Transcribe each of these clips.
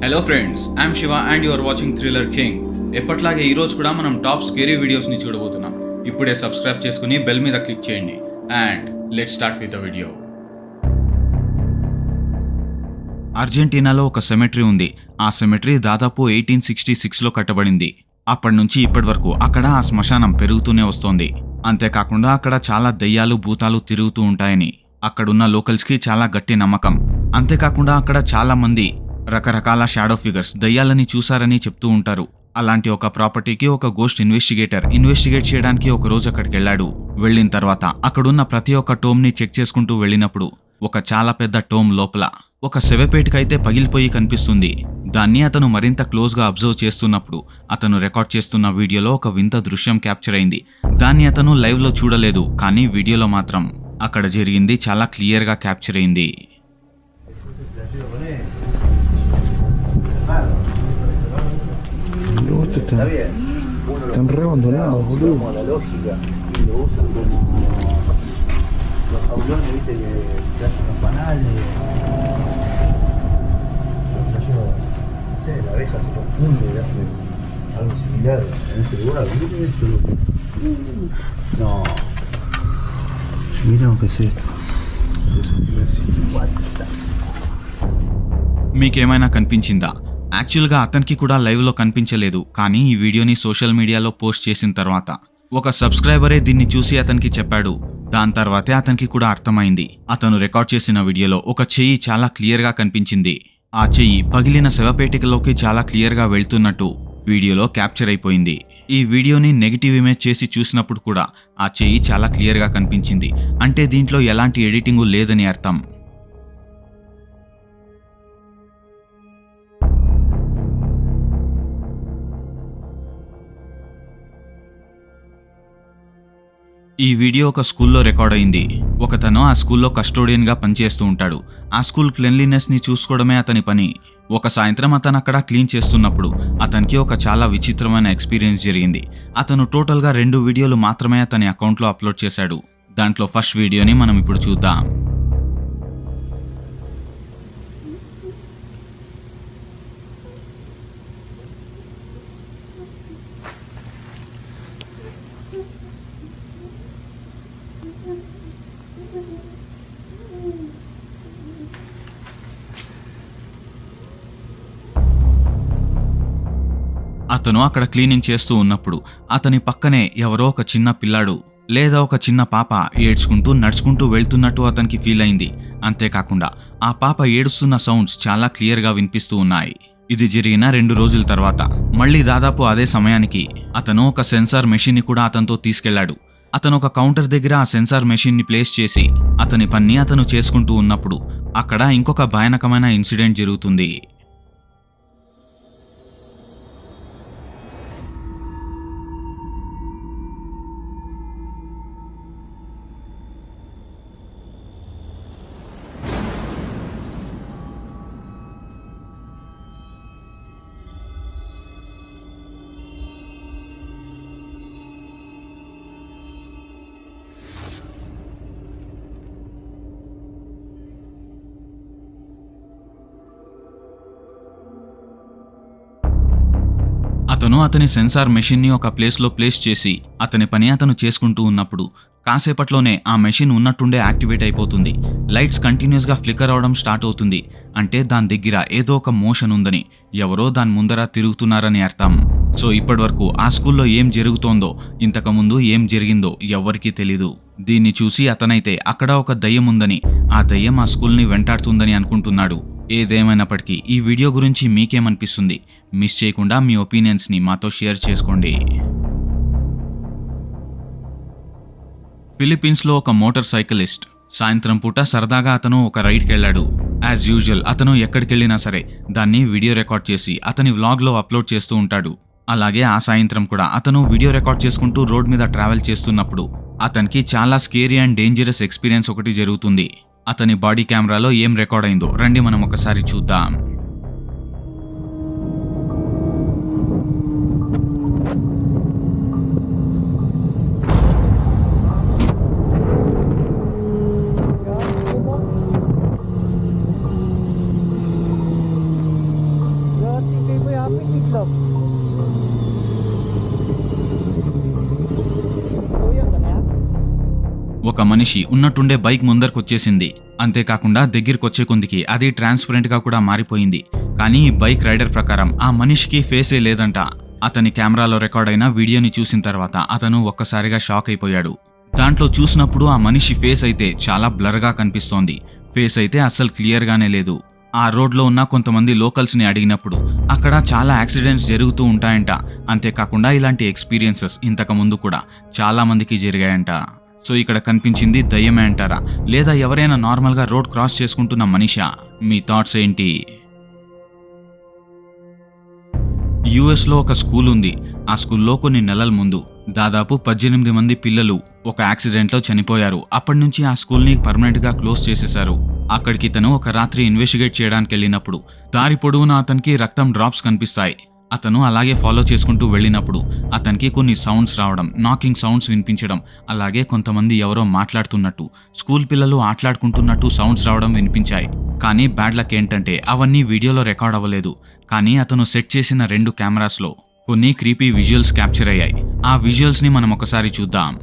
Hello friends, I'm Shiva and you are watching thriller king. ఎప్పట్లాగే ఈరోజు కూడా మనం టాప్ స్కేరీ వీడియోస్ని చూడబోతున్నాం. ఇప్పుడే సబ్స్క్రైబ్ చేసుకుని బెల్ మీద క్లిక్ చేయండి and let's start with the video. అర్జెంటీనాలో ఒక సెమెట్రీ ఉంది. ఆ సెమెట్రీ దాదాపు 1866లో కట్టబడింది. అప్పటి నుంచి ఇప్పటి వరకు అక్కడ ఆ శ్మశానం పెరుగుతూనే వస్తోంది. అంతేకాకుండా అక్కడ చాలా దెయ్యాలు భూతాలు తిరుగుతూ ఉంటాయని అక్కడున్న లోకల్స్కి చాలా గట్టి నమ్మకం. అంతేకాకుండా అక్కడ చాలా మంది రకరకాల షాడో ఫిగర్స్ దయ్యాలని చూసారని చెప్తూ ఉంటారు. అలాంటి ఒక ప్రాపర్టీకి ఒక గోస్ట్ ఇన్వెస్టిగేట్ చేయడానికి ఒక రోజు అక్కడికి వెళ్ళాడు. వెళ్ళిన తర్వాత అక్కడున్న ప్రతి ఒక్క టోమ్ని చెక్ చేసుకుంటూ వెళ్ళినప్పుడు ఒక చాలా పెద్ద టోమ్ లోపల ఒక శవపేటికైతే పగిలిపోయి కనిపిస్తుంది. దాన్ని అతను మరింత క్లోజ్గా అబ్జర్వ్ చేస్తున్నప్పుడు అతను రికార్డ్ చేస్తున్న వీడియోలో ఒక వింత దృశ్యం క్యాప్చర్ అయింది. దాన్ని అతను లైవ్లో చూడలేదు, కానీ వీడియోలో మాత్రం అక్కడ జరిగింది చాలా క్లియర్గా క్యాప్చర్ అయింది. Está bien. Están re abandonados, boludo. Como la lógica. Y lo usan como los jaulones, viste, que hacen los panales. No sé, la abeja se confunde y hace algo similar en ese lugar. ¿Viste esto? No. Mira lo que es esto. మీకేమైనా కనిపించిందా? యాక్చువల్గా అతనికి కూడా లైవ్లో కనిపించలేదు, కానీ ఈ వీడియోని సోషల్ మీడియాలో పోస్ట్ చేసిన తర్వాత ఒక సబ్స్క్రైబరే దీన్ని చూసి అతనికి చెప్పాడు. దాని తర్వాతే అతనికి కూడా అర్థమైంది. అతను రికార్డ్ చేసిన వీడియోలో ఒక చెయ్యి చాలా క్లియర్గా కనిపించింది. ఆ చెయ్యి పగిలిన శవపేటికలోకి చాలా క్లియర్గా వెళ్తున్నట్టు వీడియోలో క్యాప్చర్ అయిపోయింది. ఈ వీడియోని నెగిటివ్ ఇమేజ్ చేసి చూసినప్పుడు కూడా ఆ చెయ్యి చాలా క్లియర్గా కనిపించింది. అంటే దీంట్లో ఎలాంటి ఎడిటింగు లేదని అర్థం. ఈ వీడియో ఒక స్కూల్లో రికార్డ్ అయింది. ఒకతను ఆ స్కూల్లో కస్టోడియన్గా పనిచేస్తూ ఉంటాడు. ఆ స్కూల్ క్లెన్లీనెస్ని చూసుకోవడమే అతని పని. ఒక సాయంత్రం అతను అక్కడ క్లీన్ చేస్తున్నప్పుడు అతనికి ఒక చాలా విచిత్రమైన ఎక్స్పీరియన్స్ జరిగింది. అతను టోటల్గా 2 వీడియోలు మాత్రమే అతని అకౌంట్లో అప్లోడ్ చేశాడు. దాంట్లో ఫస్ట్ వీడియోని మనం ఇప్పుడు చూద్దాం. అతను అక్కడ క్లీనింగ్ చేస్తూ ఉన్నప్పుడు అతని పక్కనే ఎవరో ఒక చిన్న పిల్లాడు లేదా ఒక చిన్న పాప ఏడ్చుకుంటూ నడుచుకుంటూ వెళ్తున్నట్టు అతనికి ఫీల్ అయింది. అంతేకాకుండా ఆ పాప ఏడుస్తున్న సౌండ్స్ చాలా క్లియర్గా వినిపిస్తూ ఉన్నాయి. ఇది జరిగిన 2 రోజుల తర్వాత మళ్ళీ దాదాపు అదే సమయానికి అతను ఒక సెన్సార్ మెషిన్ని కూడా అతనితో తీసుకెళ్లాడు. అతను ఒక కౌంటర్ దగ్గర ఆ సెన్సార్ మెషిన్ని ప్లేస్ చేసి అతని పని అతను చేసుకుంటూ ఉన్నప్పుడు అక్కడ ఇంకొక భయానకమైన ఇన్సిడెంట్ జరుగుతుంది. అతను అతని సెన్సార్ మెషిన్ని ఒక ప్లేస్లో ప్లేస్ చేసి అతని పని అతను చేసుకుంటూ ఉన్నప్పుడు కాసేపట్లోనే ఆ మెషిన్ ఉన్నట్టుండే యాక్టివేట్ అయిపోతుంది. లైట్స్ కంటిన్యూస్గా ఫ్లికర్ అవడం స్టార్ట్ అవుతుంది. అంటే దాని దగ్గర ఏదో ఒక మోషన్ ఉందని, ఎవరో దాని ముందర తిరుగుతున్నారని అర్థం. సో ఇప్పటివరకు ఆ స్కూల్లో ఏం జరుగుతోందో, ఇంతకుముందు ఏం జరిగిందో ఎవ్వరికీ తెలీదు. దీన్ని చూసి అతనైతే అక్కడ ఒక దయ్యం ఉందని, ఆ దయ్యం ఆ స్కూల్ని వెంటాడుతుందని అనుకుంటున్నాడు. ఏదేమైనప్పటికీ ఈ వీడియో గురించి మీకేమనిపిస్తుంది? మిస్ చేయకుండా మీ ఒపీనియన్స్ని మాతో షేర్ చేసుకోండి. ఫిలిప్పీన్స్లో ఒక మోటార్ సైకిలిస్ట్ సాయంత్రం పూట సరదాగా అతను ఒక రైడ్కి వెళ్ళాడు. యాజ్ యూజువల్ అతను ఎక్కడికెళ్ళినా సరే దాన్ని వీడియో రికార్డ్ చేసి అతని వ్లాగ్లో అప్లోడ్ చేస్తూ ఉంటాడు. అలాగే ఆ సాయంత్రం కూడా అతను వీడియో రికార్డ్ చేసుకుంటూ రోడ్ మీద ట్రావెల్ చేస్తున్నప్పుడు అతనికి చాలా స్కేరీ అండ్ డేంజరస్ ఎక్స్పీరియన్స్ ఒకటి జరుగుతుంది. అతని బాడీ కెమెరాలో ఏం రికార్డ్ అయిందో రండి మనం ఒకసారి చూద్దాం. మనిషి ఉన్నట్టుండే బైక్ ముందరకొచ్చేసింది. అంతేకాకుండా దగ్గరికొచ్చే కొందికి అది ట్రాన్స్పరెంట్ గా కూడా మారిపోయింది. కానీ ఈ బైక్ రైడర్ ప్రకారం ఆ మనిషికి ఫేసే లేదంట. అతని కెమెరాలో రికార్డ్ అయిన వీడియోని చూసిన తర్వాత అతను ఒక్కసారిగా షాక్ అయిపోయాడు. దాంట్లో చూసినప్పుడు ఆ మనిషి ఫేస్ అయితే చాలా బ్లర్ గా కనిపిస్తోంది. ఫేస్ అయితే అస్సలు క్లియర్ గానే లేదు. ఆ రోడ్లో ఉన్న కొంతమంది లోకల్స్ ని అడిగినప్పుడు అక్కడ చాలా యాక్సిడెంట్స్ జరుగుతూ ఉంటాయంట. అంతేకాకుండా ఇలాంటి ఎక్స్పీరియన్సెస్ ఇంతకు ముందు కూడా చాలా మందికి జరిగాయంట. సో ఇక్కడ కనిపించింది దయ్యమే అంటారా, లేదా ఎవరైనా నార్మల్ గా రోడ్ క్రాస్ చేసుకుంటున్న మనిషా? మీ థాట్స్ ఏంటి? యుఎస్ లో ఒక స్కూల్ ఉంది. ఆ స్కూల్లో కొన్ని నెలల ముందు దాదాపు 18 మంది పిల్లలు ఒక యాక్సిడెంట్ లో చనిపోయారు. అప్పటి నుంచి ఆ స్కూల్ ని పర్మనెంట్ గా క్లోజ్ చేసేశారు. అక్కడికి తను ఒక రాత్రి ఇన్వెస్టిగేట్ చేయడానికి వెళ్ళినప్పుడు దారి పొడవునా అతనికి రక్తం డ్రాప్స్ కనిపిస్తాయి. అతను అలాగే ఫాలో చేసుకుంటూ వెళ్ళినప్పుడు అతనికి కొన్ని సౌండ్స్ రావడం, నాకింగ్ సౌండ్స్ వినిపించడం, అలాగే కొంతమంది ఎవరో మాట్లాడుతున్నట్టు, స్కూల్ పిల్లలు ఆటలాడుకుంటున్నట్టు సౌండ్స్ రావడం వినిపించాయి. కానీ బ్యాడ్ లక్ ఏంటంటే అవన్నీ వీడియోలో రికార్డ్ అవ్వలేదు. కానీ అతను సెట్ చేసిన 2 కెమెరాస్లో కొన్ని క్రీపీ విజువల్స్ క్యాప్చర్ అయ్యాయి. ఆ విజువల్స్ ని మనం ఒకసారి చూద్దాం.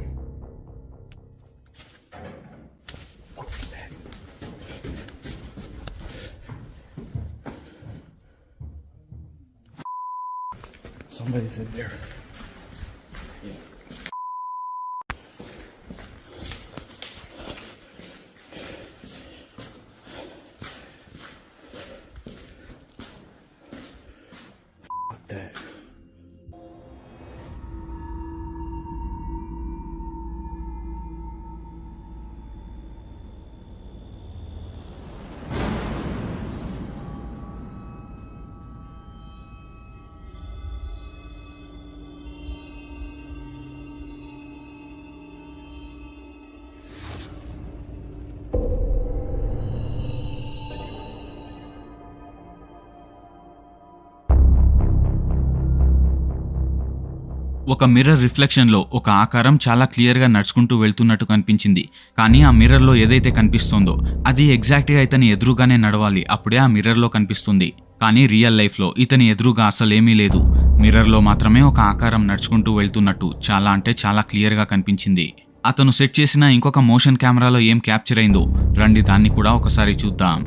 Somebody's in there. That. ఒక మిర్రర్ రిఫ్లెక్షన్ లో ఒక ఆకారం చాలా క్లియర్ గా నడుచుకుంటూ వెళ్తున్నట్టు కనిపించింది. కానీ ఆ మిర్రర్ లో ఏదైతే కనిపిస్తుందో అది ఎగ్జాక్ట్ గా ఇతని ఎదురుగానే నడవాలి, అప్పుడే ఆ మిర్రర్ లో కనిపిస్తుంది. కానీ రియల్ లైఫ్ లో ఇతని ఎదురుగా అసలేమీ లేదు. మిర్రర్ లో మాత్రమే ఒక ఆకారం నడుచుకుంటూ వెళ్తున్నట్టు చాలా అంటే చాలా క్లియర్ గా కనిపించింది. అతను సెట్ చేసిన ఇంకొక మోషన్ కెమెరాలో ఏం క్యాప్చర్ అయిందో రండి దాన్ని కూడా ఒకసారి చూద్దాం.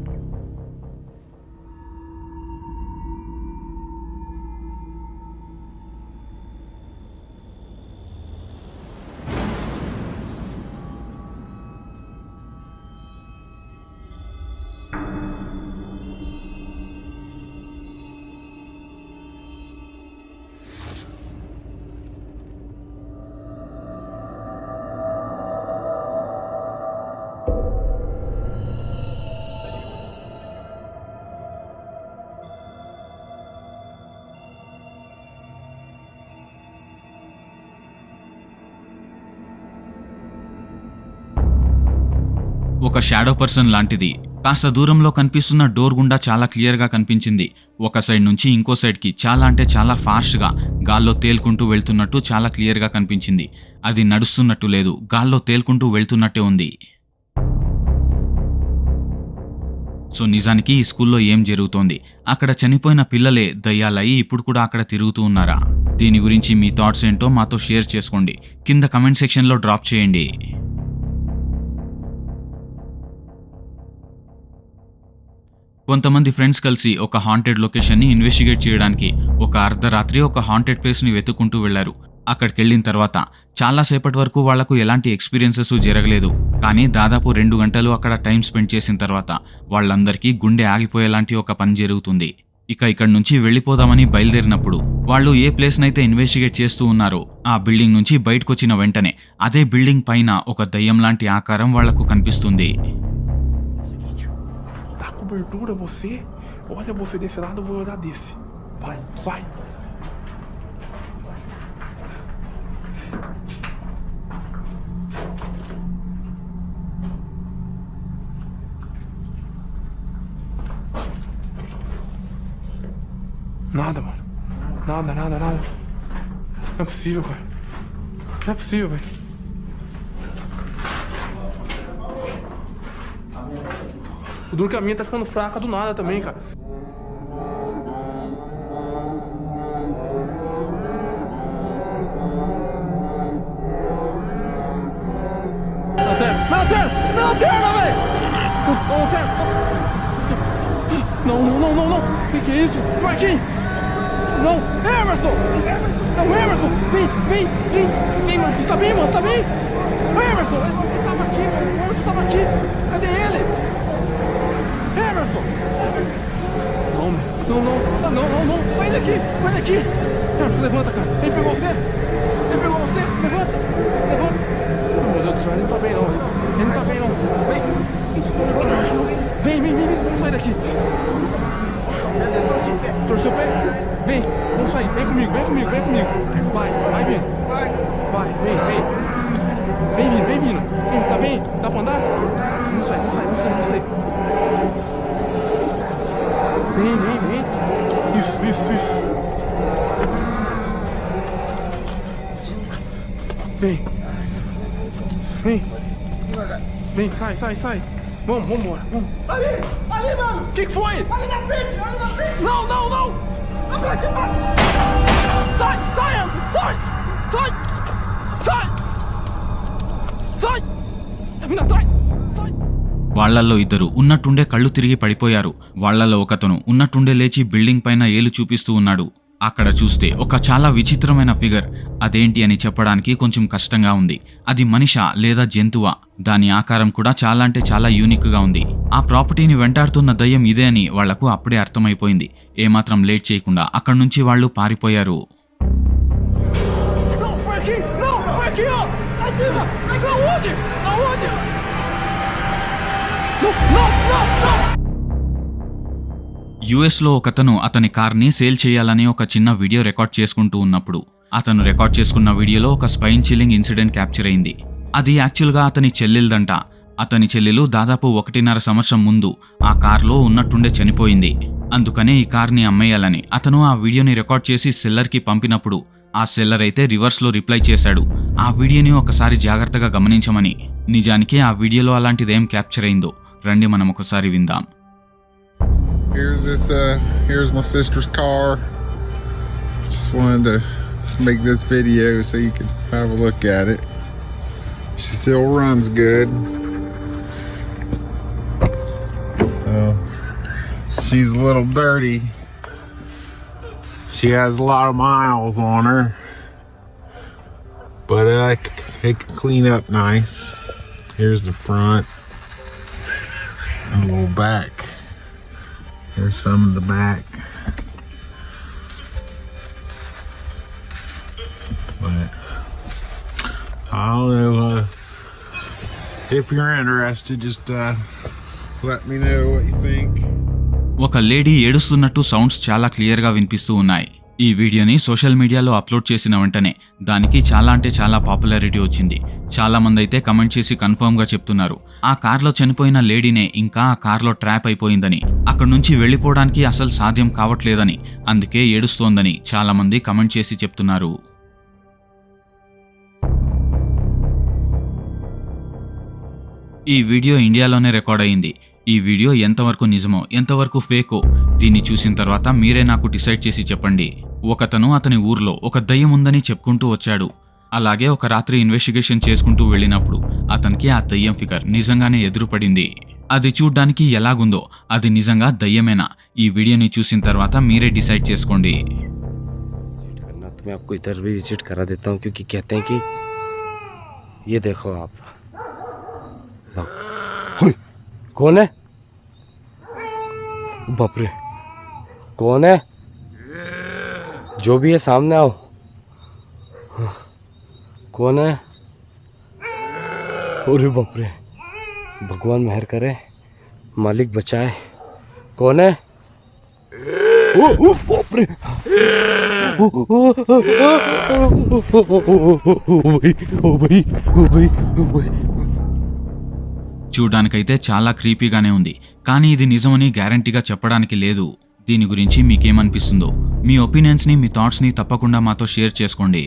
ఒక షాడో పర్సన్ లాంటిది కాస్త దూరంలో కనిపిస్తున్న డోర్ గుండా చాలా క్లియర్ గా కనిపించింది. ఒక సైడ్ నుంచి ఇంకో సైడ్ కి చాలా అంటే చాలా ఫాస్ట్ గా గాల్లో తేలుకుంటూ వెళ్తున్నట్టు చాలా క్లియర్ గా కనిపించింది. అది నడుస్తున్నట్టు లేదు, గాల్లో తేలుకుంటూ వెళ్తున్నట్టే ఉంది. సో నిజానికి ఈ స్కూల్లో ఏం జరుగుతోంది? అక్కడ చనిపోయిన పిల్లలే దయ్యాలయ్యి ఇప్పుడు కూడా అక్కడ తిరుగుతూ ఉన్నారా? దీని గురించి మీ థాట్స్ ఏంటో మాతో షేర్ చేసుకోండి, కింద కమెంట్ సెక్షన్ లో డ్రాప్ చేయండి. కొంతమంది ఫ్రెండ్స్ కలిసి ఒక హాంటెడ్ లొకేషన్ ని ఇన్వెస్టిగేట్ చేయడానికి ఒక అర్ధరాత్రి ఒక హాంటెడ్ ప్లేస్ ని వెతుక్కుంటూ వెళ్లారు. అక్కడికి వెళ్ళిన తర్వాత చాలా సేపటి వరకు వాళ్లకు ఎలాంటి ఎక్స్పీరియన్సెస్ జరగలేదు. కానీ దాదాపు 2 గంటలు అక్కడ టైం స్పెండ్ చేసిన తర్వాత వాళ్ళందరికీ గుండె ఆగిపోయేలాంటి ఒక పని జరుగుతుంది. ఇక్కడి నుంచి వెళ్ళిపోదామని బయలుదేరినప్పుడు వాళ్ళు ఏ ప్లేస్ నైతే ఇన్వెస్టిగేట్ చేస్తూ ఉన్నారో ఆ బిల్డింగ్ నుంచి బయటకొచ్చిన వెంటనే అదే బిల్డింగ్ పైన ఒక దయ్యం లాంటి ఆకారం వాళ్లకు కనిపిస్తుంది. Cobertura você, olha você desse lado, eu vou olhar desse. Vai, vai. Nada, mano. Nada. Não é possível, cara. Não é possível, velho. O duro que a minha tá ficando fraca do nada também, cara. Tá sério? Na lanterna, velho! Na lanterna! Não. Que é isso? Marquinhos! Não! Emerson! Não, Emerson! Vem, mano! Tá bem, mano? Tá bem? Emerson! Ele tava aqui, mano! O Emerson tava aqui! Cadê ele? Emerson! Não! Vai daqui! Emerson, levanta, cara! Ele pegou você! Levanta! Oh, meu Deus do céu, ele não tá bem, não! Vem! Vamos sair daqui! Torceu o pé? Vem! Vamos sair! Vem comigo! Vai, vindo! Vem! Vem, vindo! Tá bem? Dá pra andar? Vamos sair! Vem! Isso! Vem, sai! Vamos embora! Ali, mano! O que foi? Ali na frente! Não! Sai! Mina, sai! వాళ్లల్లో ఇద్దరు ఉన్నట్టుండే కళ్ళు తిరిగి పడిపోయారు. వాళ్లలో ఒకతను ఉన్నట్టుండే లేచి building పైన ఏలు చూపిస్తూ ఉన్నాడు. అక్కడ చూస్తే ఒక చాలా విచిత్రమైన ఫిగర్. అదేంటి అని చెప్పడానికి కొంచెం కష్టంగా ఉంది. అది మనిషా లేదా జంతువా? దాని ఆకారం కూడా చాలా అంటే చాలా యూనిక్ గా ఉంది. ఆ ప్రాపర్టీని వెంటాడుతున్న దయ్యం ఇదే అని వాళ్లకు అప్పుడే అర్థమైపోయింది. ఏమాత్రం లేట్ చేయకుండా అక్కడి నుంచి వాళ్ళు పారిపోయారు. యుఎస్లో ఒకతను అతని కార్ని సేల్ చేయాలని ఒక చిన్న వీడియో రికార్డ్ చేసుకుంటూ ఉన్నప్పుడు అతను రికార్డ్ చేసుకున్న వీడియోలో ఒక స్పైన్ చిల్లింగ్ ఇన్సిడెంట్ క్యాప్చర్ అయింది. అది యాక్చువల్గా అతని చెల్లెలదంట. అతని చెల్లెలు దాదాపు 1.5 సంవత్సరం ముందు ఆ కార్లో ఉన్నట్టుండే చనిపోయింది. అందుకనే ఈ కార్ని అమ్మేయాలని అతను ఆ వీడియోని రికార్డ్ చేసి సెల్లర్కి పంపినప్పుడు ఆ సెల్లర్ అయితే రివర్స్లో రిప్లై చేశాడు, ఆ వీడియోని ఒకసారి జాగ్రత్తగా గమనించమని. నిజానికి ఆ వీడియోలో అలాంటిదేం క్యాప్చర్ అయిందో రండి మనం ఒకసారి విందాం. Here's my sister's car. Just wanted to make this video so you could have a look at it. She still runs good. She's a little dirty. She has a lot of miles on her, but it can clean up nice. Here's the front and a little back. Here's some in the back. But I don't know if you're interested, just let me know what you think. ఒక lady ఏడుస్తున్నట్టు sounds చాలా క్లియర్గా వినిపిస్తూ ఉన్నాయి. ఈ వీడియోని social మీడియాలో upload చేసిన వెంటనే దానికి చాలా అంటే చాలా పాపులారిటీ వచ్చింది. చాలా మంది అయితే కమెంట్ చేసి కన్ఫర్మ్గా చెప్తున్నారు ఆ కార్లో చనిపోయిన లేడీనే ఇంకా ఆ కార్లో ట్రాప్ అయిపోయిందని, అక్కడి నుంచి వెళ్ళిపోవడానికి అసలు సాధ్యం కావట్లేదని, అందుకే ఏడుస్తోందని చాలా మంది కమెంట్ చేసి చెప్తున్నారు. ఈ వీడియో ఇండియాలోనే రికార్డ్ అయింది. ఈ వీడియో ఎంతవరకు నిజమో ఎంతవరకు ఫేకో దీన్ని చూసిన తర్వాత మీరే నాకు డిసైడ్ చేసి చెప్పండి. ఒకతను అతని ఊర్లో ఒక దయ్యం ఉందని చెప్పుకుంటూ వచ్చాడు. అలాగే ఒక రాత్రి ఇన్వెస్టిగేషన్ చేసుకుంటూ వెళ్ళినప్పుడు అతనికి ఆ దయ్యం ఫిగర్ నిజంగానే ఎదురుపడింది. అది చూడ్డానికి ఎలాగుందో అది నిజంగా దయ్యమేనా? ఈ వీడియోని చూసిన తర్వాత మీరే డిసైడ్ చేసుకోండి. मैं आपको इधर भी विजिट करा देता हूँ क्योंकि कहते हैं कि ये देखो आप कौन है? बाप रे कौन है? जो भी है सामने आओ. कौन है? अरे बाप रे भगवान मेहर करे, मालिक बचाए. कौन है? ओ बाप रे ओ भाई చూడ్డానికైతే చాలా క్రీపీగానే ఉంది, కానీ ఇది నిజమని గ్యారంటీగా చెప్పడానికి లేదు. దీని గురించి మీకేమనిపిస్తుందో మీ ఒపీనియన్స్ని మీ థాట్స్ని తప్పకుండా మాతో షేర్ చేసుకోండి.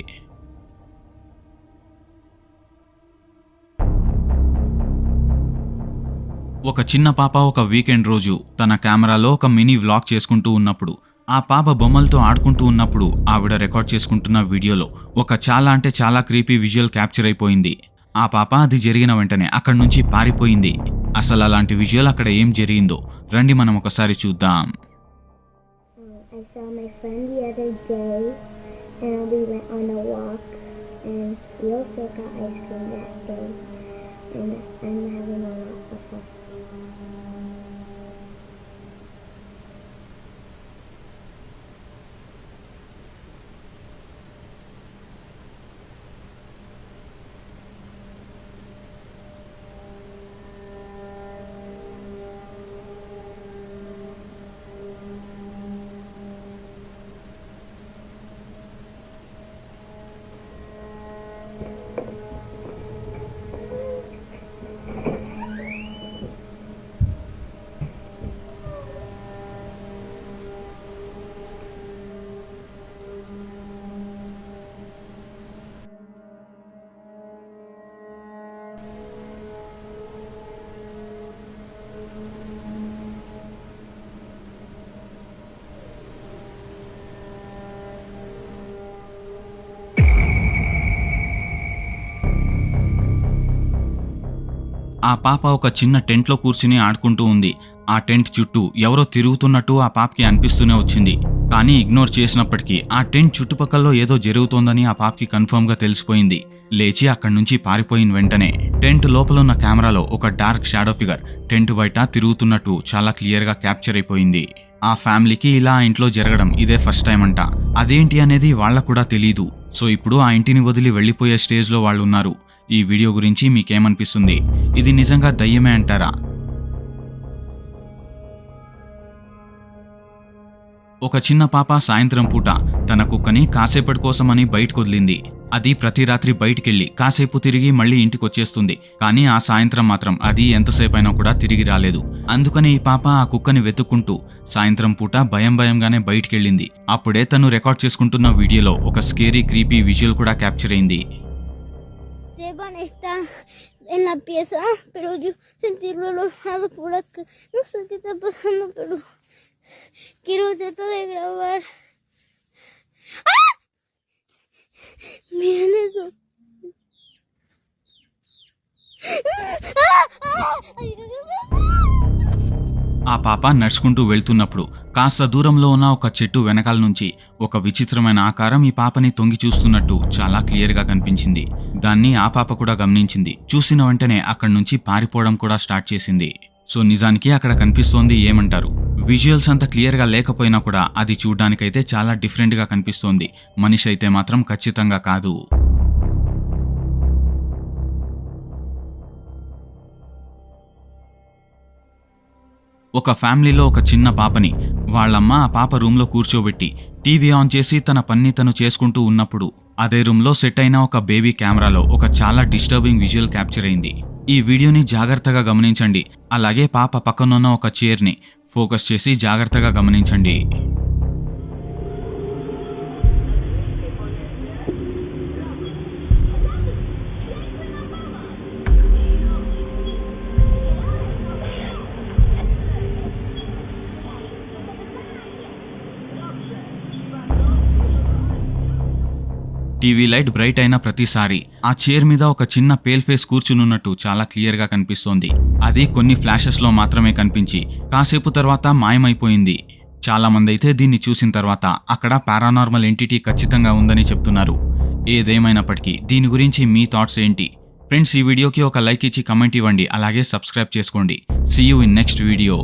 ఒక చిన్న పాప ఒక వీకెండ్ రోజు తన కెమెరాలో ఒక మినీ వ్లాగ్ చేసుకుంటూ ఉన్నప్పుడు ఆ పాప బొమ్మలతో ఆడుకుంటూ ఉన్నప్పుడు ఆవిడ రికార్డ్ చేసుకుంటున్న వీడియోలో ఒక చాలా అంటే చాలా క్రీపీ విజువల్ క్యాప్చర్ అయిపోయింది. ఆ పాప అది జరిగిన వెంటనే అక్కడి నుంచి పారిపోయింది. అసలు అలాంటి విజువల్ అక్కడ ఏం జరిగిందో రండి మనం ఒకసారి చూద్దాం. I saw my friend the other day, and we went on a walk, and we also got ice cream that day, and I'm having a lot of fun. ఆ పాప ఒక చిన్న టెంట్లో కూర్చుని ఆడుకుంటూ ఉంది. ఆ టెంట్ చుట్టూ ఎవరో తిరుగుతున్నట్టు ఆ పాపకి అనిపిస్తూనే వచ్చింది. కానీ ఇగ్నోర్ చేసినప్పటికీ ఆ టెంట్ చుట్టుపక్కల ఏదో జరుగుతోందని ఆ పాపకి కన్ఫర్మ్ గా తెలిసిపోయింది. లేచి అక్కడి నుంచి పారిపోయిన వెంటనే టెంట్ లోపల ఉన్న కెమెరాలో ఒక డార్క్ షాడో ఫిగర్ టెంట్ బయట తిరుగుతున్నట్టు చాలా క్లియర్ గా క్యాప్చర్ అయిపోయింది. ఆ ఫ్యామిలీకి ఇలా ఆ ఇంట్లో జరగడం ఇదే ఫస్ట్ టైం అంట. అదేంటి అనేది వాళ్ళకు కూడా తెలీదు. సో ఇప్పుడు ఆ ఇంటిని వదిలి వెళ్లిపోయే స్టేజ్ లో వాళ్ళు ఉన్నారు. ఈ వీడియో గురించి మీకేమనిపిస్తుంది? ఇది నిజంగా దయ్యమే అంటారా? ఒక చిన్న పాప సాయంత్రం పూట తన కుక్కని కాసేపటి కోసమని బయటకు వదిలింది. అది ప్రతి రాత్రి బయటికెళ్ళి కాసేపు తిరిగి మళ్ళీ ఇంటికొచ్చేస్తుంది. కానీ ఆ సాయంత్రం మాత్రం అది ఎంతసేపైనా కూడా తిరిగి రాలేదు. అందుకని ఈ పాప ఆ కుక్కని వెతుక్కుంటూ సాయంత్రం పూట భయంగానే బయటికెళ్ళింది. అప్పుడే తను రికార్డ్ చేసుకుంటున్న వీడియోలో ఒక స్కేరీ క్రీపీ విజువల్ కూడా క్యాప్చర్ అయింది. Seban está en la pieza, pero yo sentí el olor por acá. No sé qué está pasando, pero quiero tratar de grabar. ¡Ah! Miren eso. ¡Ah! ¡Ah! ¡Ay, ఆ పాప నడుచుకుంటూ వెళ్తున్నప్పుడు కాస్త దూరంలో ఉన్న ఒక చెట్టు వెనకాల నుంచి ఒక విచిత్రమైన ఆకారం ఈ పాపని తొంగి చూస్తున్నట్టు చాలా క్లియర్ గా కనిపించింది. దాన్ని ఆ పాప కూడా గమనించింది. చూసిన వెంటనే అక్కడి నుంచి పారిపోవడం కూడా స్టార్ట్ చేసింది. సో నిజానికి అక్కడ కనిపిస్తోంది ఏమంటారు? విజువల్స్ అంత క్లియర్ గా లేకపోయినా కూడా అది చూడ్డానికైతే చాలా డిఫరెంట్ గా కనిపిస్తోంది. మనిషి అయితే మాత్రం ఖచ్చితంగా కాదు. ఒక ఫ్యామిలీలో ఒక చిన్న పాపని వాళ్ళమ్మ ఆ పాప రూమ్లో కూర్చోబెట్టి టీవీ ఆన్ చేసి తన పని తను చేసుకుంటూ ఉన్నప్పుడు అదే రూమ్లో సెట్ అయిన ఒక బేబీ కెమెరాలో ఒక చాలా డిస్టర్బింగ్ విజువల్ క్యాప్చర్ అయింది. ఈ వీడియోని జాగ్రత్తగా గమనించండి. అలాగే పాప పక్కనున్న ఒక చైర్ని ఫోకస్ చేసి జాగ్రత్తగా గమనించండి. టీవీ లైట్ బ్రైట్ అయిన ప్రతిసారి ఆ చైర్ మీద ఒక చిన్న పేల్ ఫేస్ కూర్చునున్నట్టు చాలా క్లియర్ గా కనిపిస్తోంది. అది కొన్ని ఫ్లాషెస్ లో మాత్రమే కనిపించి కాసేపు తర్వాత మాయమైపోయింది. చాలా మంది అయితే దీన్ని చూసిన తర్వాత అక్కడ పారానార్మల్ ఎంటిటీ ఖచ్చితంగా ఉందని చెప్తున్నారు. ఏదేమైనప్పటికీ దీని గురించి మీ థాట్స్ ఏంటి? ఫ్రెండ్స్, ఈ వీడియోకి ఒక లైక్ ఇచ్చి కమెంట్ ఇవ్వండి. అలాగే సబ్స్క్రైబ్ చేసుకోండి. See you in next video.